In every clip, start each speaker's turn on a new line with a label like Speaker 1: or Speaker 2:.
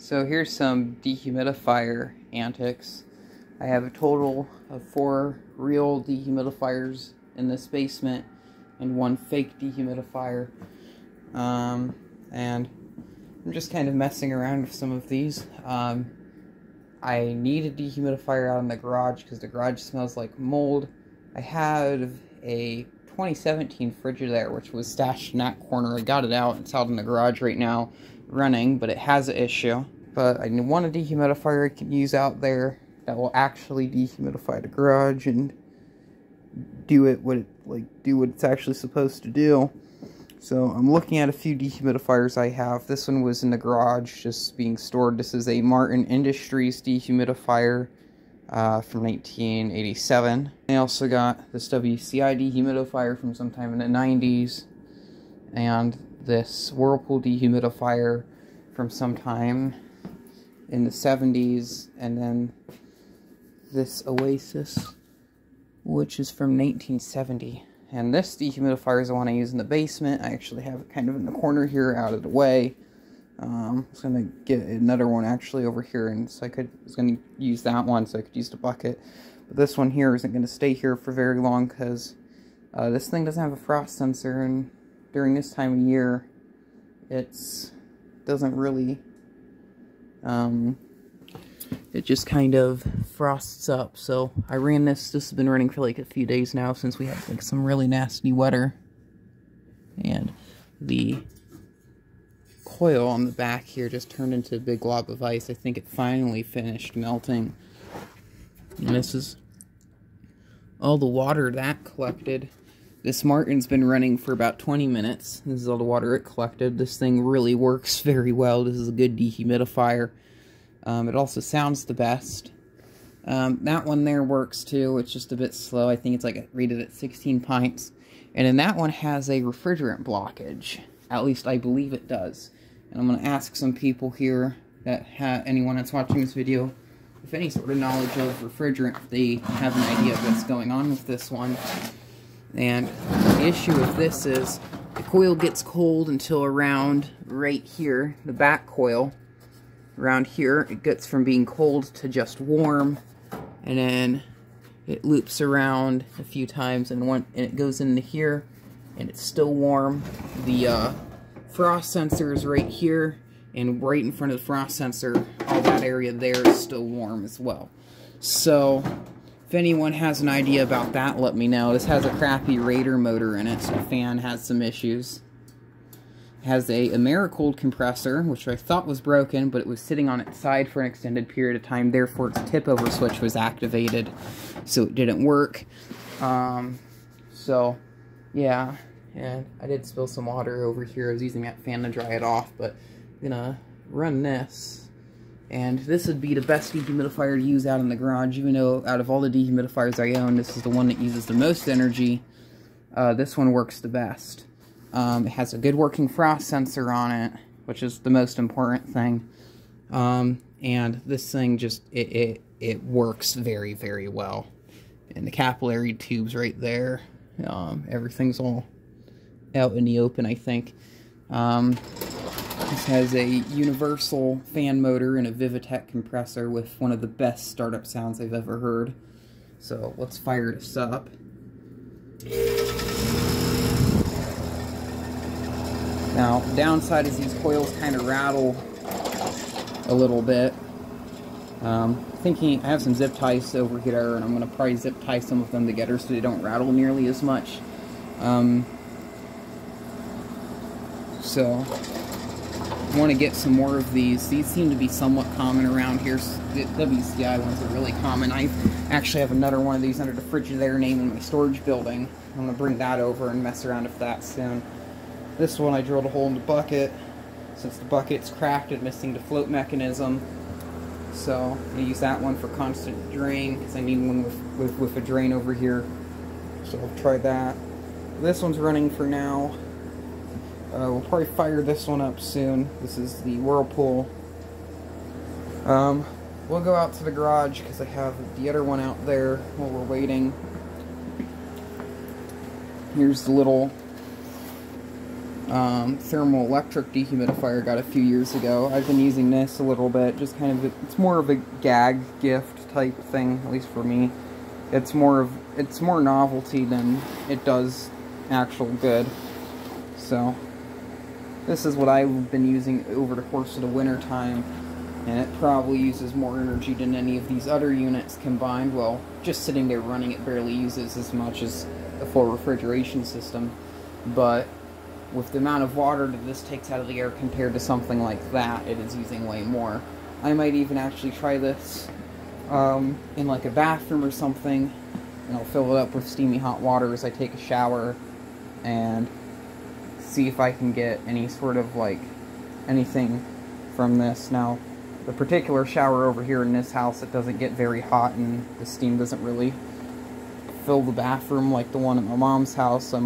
Speaker 1: So here's some dehumidifier antics. I have a total of 4 real dehumidifiers in this basement and 1 fake dehumidifier. And I'm just kind of messing around with some of these. I need a dehumidifier out in the garage because the garage smells like mold. I had a 2017 Frigidaire which was stashed in that corner. I got it out. It's out in the garage right now running, but it has an issue. But I want a dehumidifier I can use out there that will actually dehumidify the garage and do what it's actually supposed to do. So I'm looking at a few dehumidifiers I have. This one was in the garage just being stored. This is a Martin Industries dehumidifier from 1987. I also got this WCI dehumidifier from sometime in the 90s. And this Whirlpool dehumidifier from sometime in the 70s. And then this Oasis, which is from 1970. And this dehumidifier is the one I use in the basement. I actually have it kind of in the corner here, out of the way. I was going to get another one actually over here, and so I was going to use that one so I could use the bucket. But this one here isn't going to stay here for very long because this thing doesn't have a frost sensor, and during this time of year, it doesn't really, it just kind of frosts up. So I ran this has been running for like a few days now since we had like some really nasty weather. And the coil on the back here just turned into a big glob of ice. I think it finally finished melting. And this is all the water that collected. This Martin's been running for about 20 minutes. This is all the water it collected. This thing really works very well. This is a good dehumidifier. It also sounds the best. That one there works too. It's just a bit slow. I think it's like rated at 16 pints. And then that one has a refrigerant blockage. At least I believe it does. And I'm going to ask some people here, anyone that's watching this video, if any sort of knowledge of refrigerant, if they have an idea of what's going on with this one. And the issue with this is the coil gets cold until around right here, the back coil. Around here, it gets from being cold to just warm, and then it loops around a few times, and it goes into here, and it's still warm. The frost sensor is right here, and right in front of the frost sensor, all that area there is still warm as well. So, if anyone has an idea about that, let me know. This has a crappy Raider motor in it, so the fan has some issues. It has a Americold compressor, which I thought was broken, but it was sitting on its side for an extended period of time, therefore its tip-over switch was activated, so it didn't work. So, yeah, and I did spill some water over here. I was using that fan to dry it off, but I'm gonna run this. And this would be the best dehumidifier to use out in the garage, even though out of all the dehumidifiers I own, this is the one that uses the most energy. This one works the best. It has a good working frost sensor on it, which is the most important thing. And this thing just, it works very, very well. And the capillary tube's right there. Everything's all out in the open, I think. This has a universal fan motor and a Vivitech compressor with one of the best startup sounds I've ever heard. So let's fire this up. Now, the downside is these coils kind of rattle a little bit. Thinking I have some zip ties over here, and I'm going to probably zip tie some of them together so they don't rattle nearly as much. So, I want to get some more of these. These seem to be somewhat common around here. The WCI ones are really common. I actually have another one of these under the Frigidaire name in my storage building. I'm going to bring that over and mess around with that soon. This one I drilled a hole in the bucket. Since the bucket's cracked and missing the float mechanism. So I'm going to use that one for constant drain because I need one with a drain over here. So I'll try that. This one's running for now. We'll probably fire this one up soon. This is the Whirlpool. We'll go out to the garage because I have the other one out there while we're waiting. Here's the little thermoelectric dehumidifier I got a few years ago. I've been using this a little bit, just kind of, it's more of a gag gift type thing, at least for me. It's more novelty than it does actual good. So, this is what I've been using over the course of the winter time, and it probably uses more energy than any of these other units combined. Well, just sitting there running it barely uses as much as a full refrigeration system, but with the amount of water that this takes out of the air compared to something like that, it is using way more. I might even actually try this in like a bathroom or something, and I'll fill it up with steamy hot water as I take a shower, and see if I can get any sort of like anything from this. Now, the particular shower over here in this house, it doesn't get very hot, and the steam doesn't really fill the bathroom like the one at my mom's house, so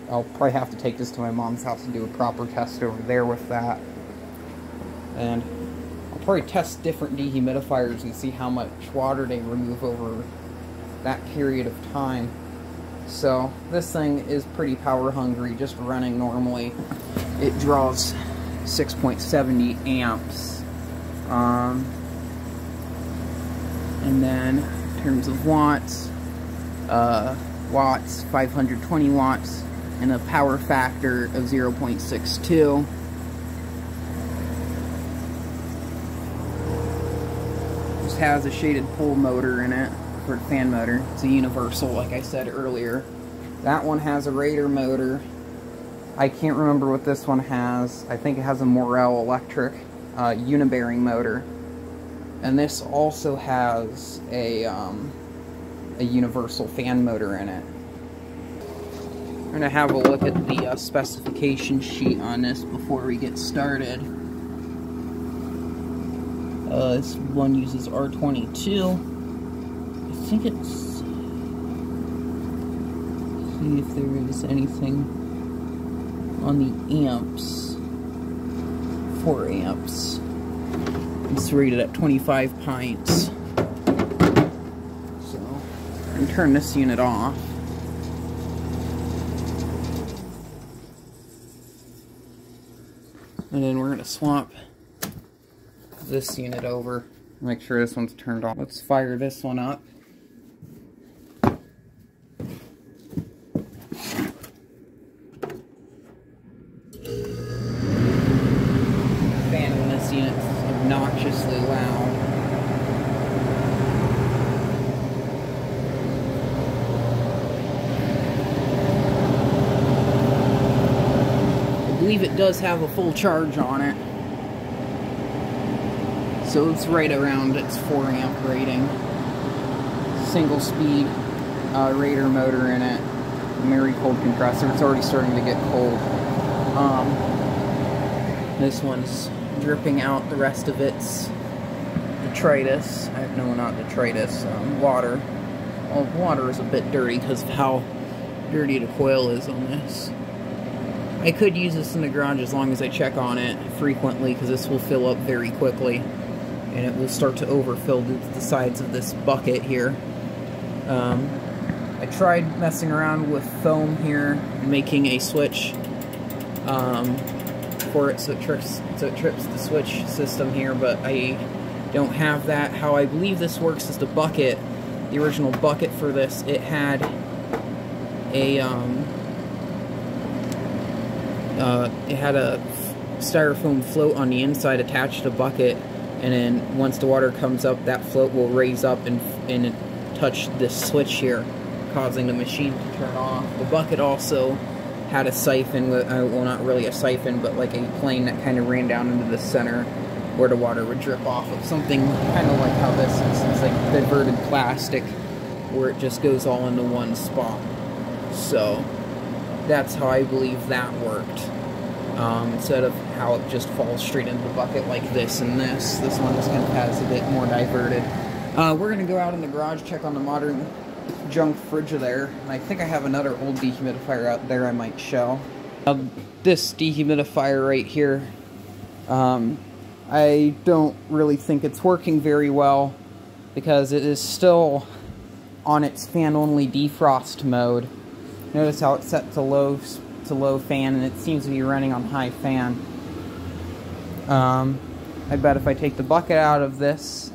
Speaker 1: I'll probably have to take this to my mom's house and do a proper test over there with that. And I'll probably test different dehumidifiers and see how much water they remove over that period of time. So this thing is pretty power hungry, just running normally. It draws 6.70 amps. And then in terms of watts, 520 watts. And a power factor of 0.62. Just has a shaded pull motor in it for a fan motor. It's a universal, like I said earlier. That one has a Raider motor. I can't remember what this one has. I think it has a Morel electric unibearing motor. And this also has a universal fan motor in it. I'm going to have a look at the specification sheet on this before we get started. This one uses R22. I think it's... see if there is anything on the amps. 4 amps. It's rated at 25 pints. So, I'm going to turn this unit off. And then we're going to swap this unit over. Make sure this one's turned off. Let's fire this one up. The fan in this unit is obnoxiously loud. I believe it does have a full charge on it, so it's right around its 4 amp rating. Single speed Raider motor in it, very cold compressor. It's already starting to get cold. This one's dripping out the rest of its detritus. No, not detritus, water. Well, water is a bit dirty because of how dirty the coil is on this. I could use this in the garage as long as I check on it frequently, because this will fill up very quickly and it will start to overfill the sides of this bucket here. I tried messing around with foam here and making a switch for it so it trips the switch system here, but I don't have that. How I believe this works is the bucket, the original bucket for this, it had a styrofoam float on the inside attached to the bucket, and then once the water comes up, that float will raise up and touch this switch here, causing the machine to turn off. The bucket also had a siphon, well, not really a siphon, but like a plane that kind of ran down into the center where the water would drip off of, something kind of like how this is. It's like diverted plastic where it just goes all into one spot. So that's how I believe that worked. Instead of how it just falls straight into the bucket like this and this. This one just kind of has a bit more diverted. We're going to go out in the garage, check on the modern junk fridge there. And I think I have another old dehumidifier out there I might show. This dehumidifier right here, I don't really think it's working very well because it is still on its fan-only defrost mode. Notice how it's set to low to low fan, and it seems to be running on high fan. I bet if I take the bucket out of this,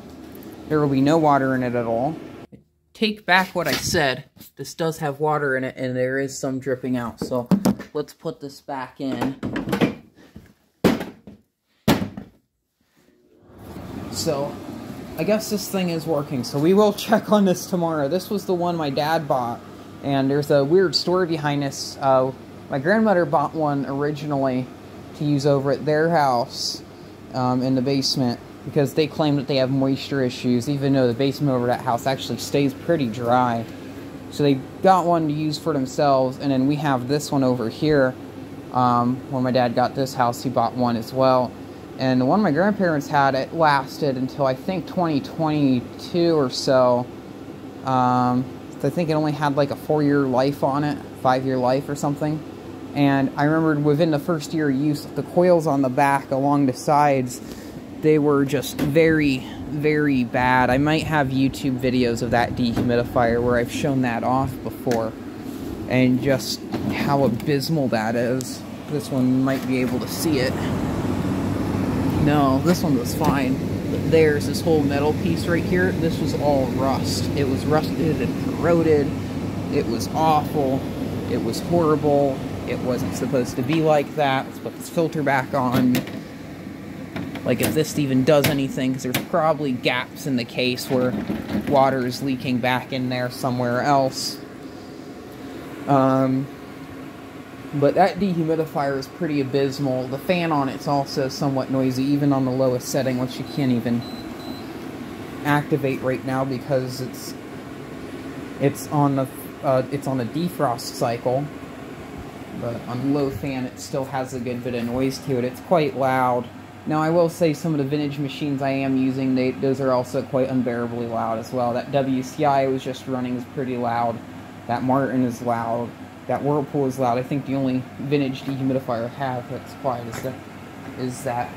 Speaker 1: there will be no water in it at all. Take back what I said. This does have water in it, and there is some dripping out. So let's put this back in. So I guess this thing is working. So we will check on this tomorrow. This was the one my dad bought, and there's a weird story behind this. My grandmother bought one originally to use over at their house in the basement, because they claim that they have moisture issues, even though the basement over that house actually stays pretty dry. So they got one to use for themselves, and then we have this one over here. When my dad got this house, he bought one as well. And the one my grandparents had, it lasted until I think 2022 or so. I think it only had like a 4-year life on it, 5-year life or something. And I remembered within the first year of use, the coils on the back along the sides, they were just very, very bad. I might have YouTube videos of that dehumidifier where I've shown that off before, and just how abysmal that is. This one might be able to see it. No, this one was fine. But there's this whole metal piece right here. This was all rust. It was rusted and corroded. It was awful. It was horrible. It wasn't supposed to be like that. Let's put this filter back on. Like, if this even does anything, because there's probably gaps in the case where water is leaking back in there somewhere else. But that dehumidifier is pretty abysmal. The fan on it's also somewhat noisy, even on the lowest setting, which you can't even activate right now because it's on a defrost cycle. But on low fan, it still has a good bit of noise to it. It's quite loud. Now, I will say some of the vintage machines I am using, those are also quite unbearably loud as well. That WCI I was just running is pretty loud. That Martin is loud. That Whirlpool is loud. I think the only vintage dehumidifier I have that's quiet is that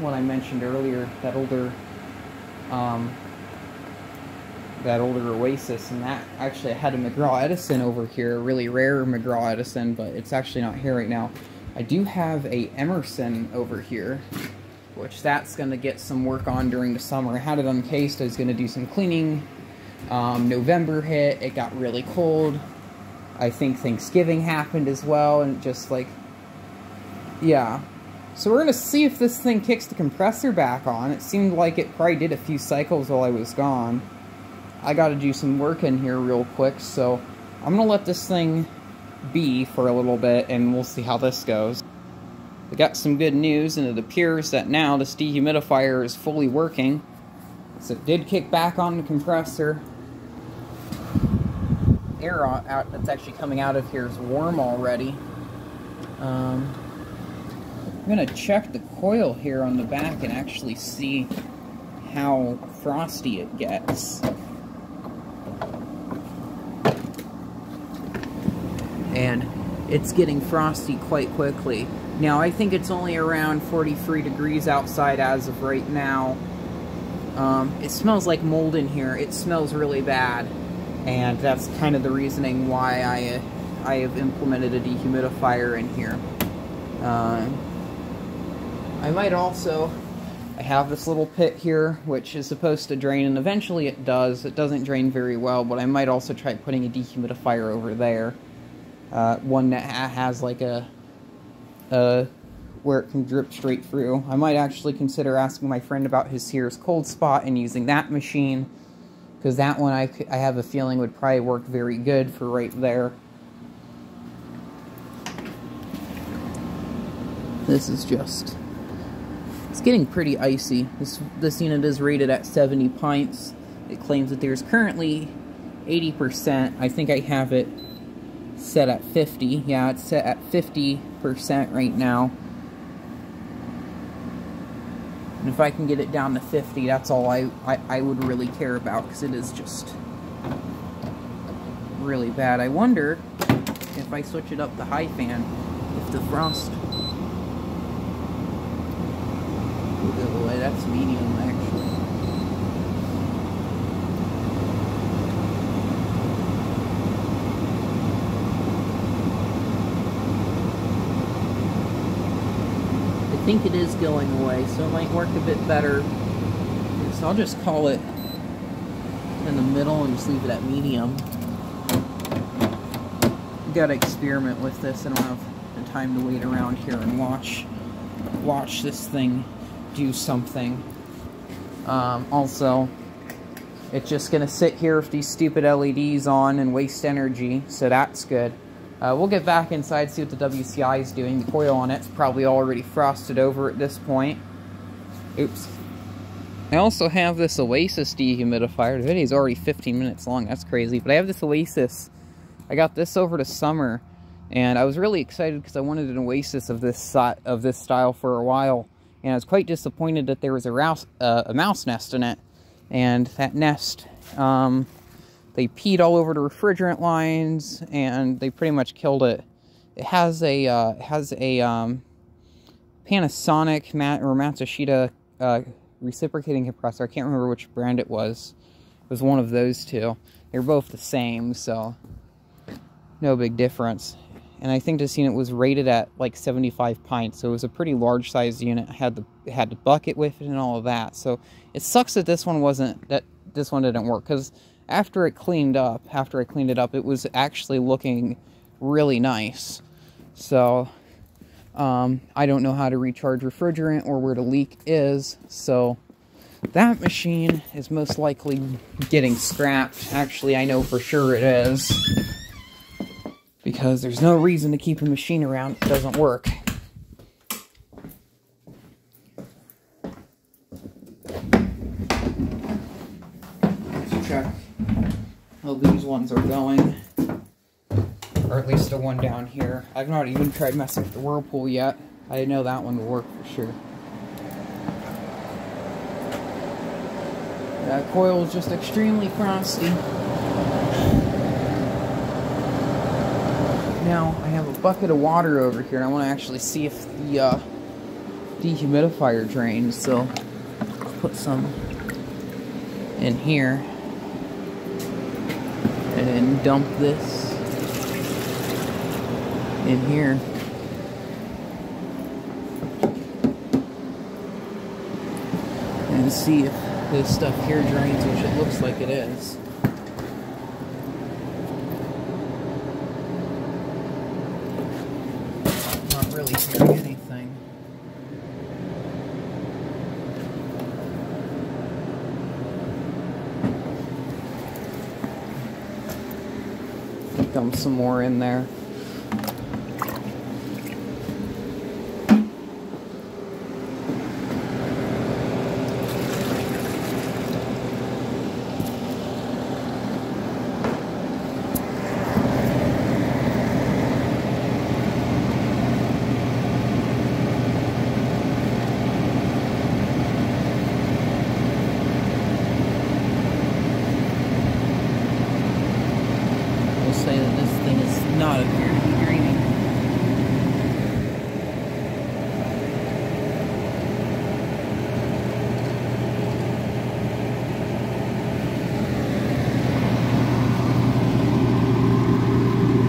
Speaker 1: one I mentioned earlier, that older Oasis, and that actually I had a McGraw Edison over here, a really rare McGraw Edison, but it's actually not here right now. I do have a Emerson over here, which that's going to get some work on during the summer. I had it uncased. I was going to do some cleaning. November hit. It got really cold. I think Thanksgiving happened as well, and just like, yeah. So we're going to see if this thing kicks the compressor back on. It seemed like it probably did a few cycles while I was gone. I got to do some work in here real quick, so I'm going to let this thing be for a little bit, and we'll see how this goes. We got some good news, and it appears that now this dehumidifier is fully working. So it did kick back on the compressor. Air out that's actually coming out of here is warm already. I'm going to check the coil here on the back and actually see how frosty it gets. And it's getting frosty quite quickly. Now, I think it's only around 43 degrees outside as of right now. It smells like mold in here. It smells really bad. And that's kind of the reasoning why I have implemented a dehumidifier in here. I might also... I have this little pit here, which is supposed to drain, and eventually it does. It doesn't drain very well, but I might also try putting a dehumidifier over there. One that has like a where it can drip straight through. I might actually consider asking my friend about his Sears Cold Spot and using that machine, because that one I have a feeling would probably work very good for right there. This is just... it's getting pretty icy. This unit is rated at 70 pints. It claims that there's currently 80%. I think I have it set at 50. Yeah, it's set at 50% right now. And if I can get it down to 50, that's all I would really care about, because it is just really bad. I wonder if I switch it up to high fan, if the frost... oh, that's medium, actually. think it is going away, so it might work a bit better. So I'll just call it in the middle and just leave it at medium. Gotta experiment with this. I don't have the time to wait around here and watch this thing do something. Also, it's just gonna sit here with these stupid LEDs on and waste energy, so that's good. We'll get back inside, see what the WCI is doing. The coil on it's probably already frosted over at this point. Oops. I also have this Oasis dehumidifier. The video is already 15 minutes long. That's crazy. But I have this Oasis. I got this over the summer, and I was really excited because I wanted an Oasis of this style for a while. And I was quite disappointed that there was a mouse nest in it. And that nest, they peed all over the refrigerant lines, and they pretty much killed it. It has a Panasonic or Matsushita reciprocating compressor. I can't remember which brand it was. It was one of those two. They're both the same, so no big difference. And I think this unit was rated at like 75 pints, so it was a pretty large sized unit. It had the bucket with it and all of that. So it sucks that this one didn't work, because after I cleaned it up, it was actually looking really nice. So I don't know how to recharge refrigerant or where the leak is, so that machine is most likely getting scrapped. Actually, I know for sure it is, because there's no reason to keep a machine around that doesn't work. Let's check how these ones are going. Or at least the one down here. I've not even tried messing with the Whirlpool yet. I know that one will work for sure. That coil is just extremely frosty. Now, I have a bucket of water over here, and I want to actually see if the dehumidifier drains, so I'll put some in here. And then dump this in here. And see if this stuff here drains, which it looks like it is. Not really hearing anything. Dump some more in there. Say that this thing is not appear to be draining.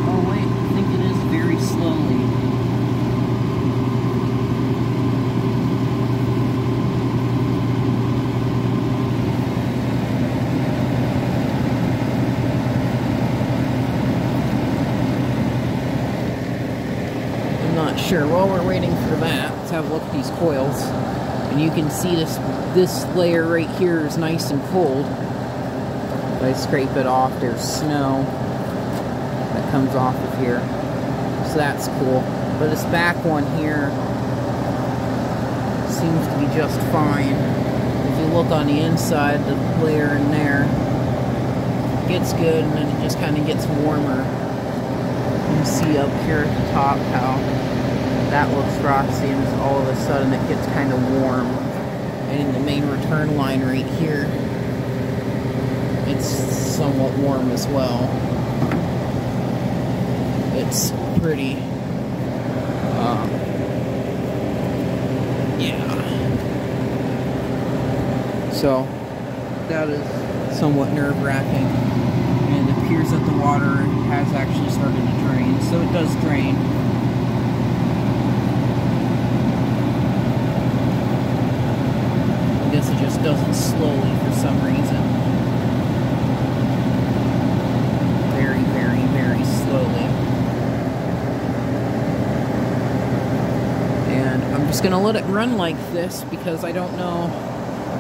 Speaker 1: Oh wait, I think it is very slowly. Not sure. While we're waiting for that, let's have a look at these coils. And you can see this layer right here is nice and cold. If I scrape it off, there's snow that comes off of here. So that's cool. But this back one here seems to be just fine. If you look on the inside, the layer in there gets good, and then it just kind of gets warmer. You can see up here at the top how that looks frosty, and all of a sudden it gets kind of warm. And in the main return line right here, it's somewhat warm as well. It's pretty, yeah. So that is somewhat nerve-wracking, and it appears that the water has actually started to drain, so it does drain. does it slowly for some reason. Very, very, very slowly. And I'm just gonna let it run like this because I don't know.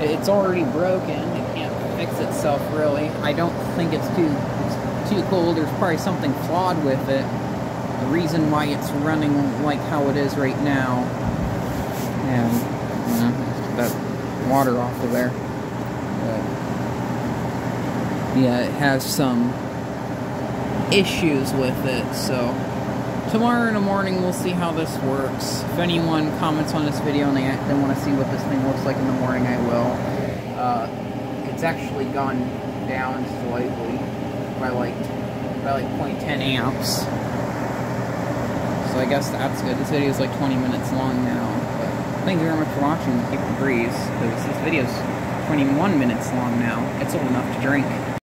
Speaker 1: It's already broken. It can't fix itself really. I don't think it's too cold. There's probably something flawed with it. The reason why it's running like how it is right now. And get that water off of there. But yeah, it has some issues with it, so tomorrow in the morning we'll see how this works. If anyone comments on this video and they want to see what this thing looks like in the morning, I will. It's actually gone down slightly by like 0.10 amps. So I guess that's good. This video is like 20 minutes long now. But thank you very much for watching. Keep the breeze. This video is 21 minutes long now. It's old enough to drink.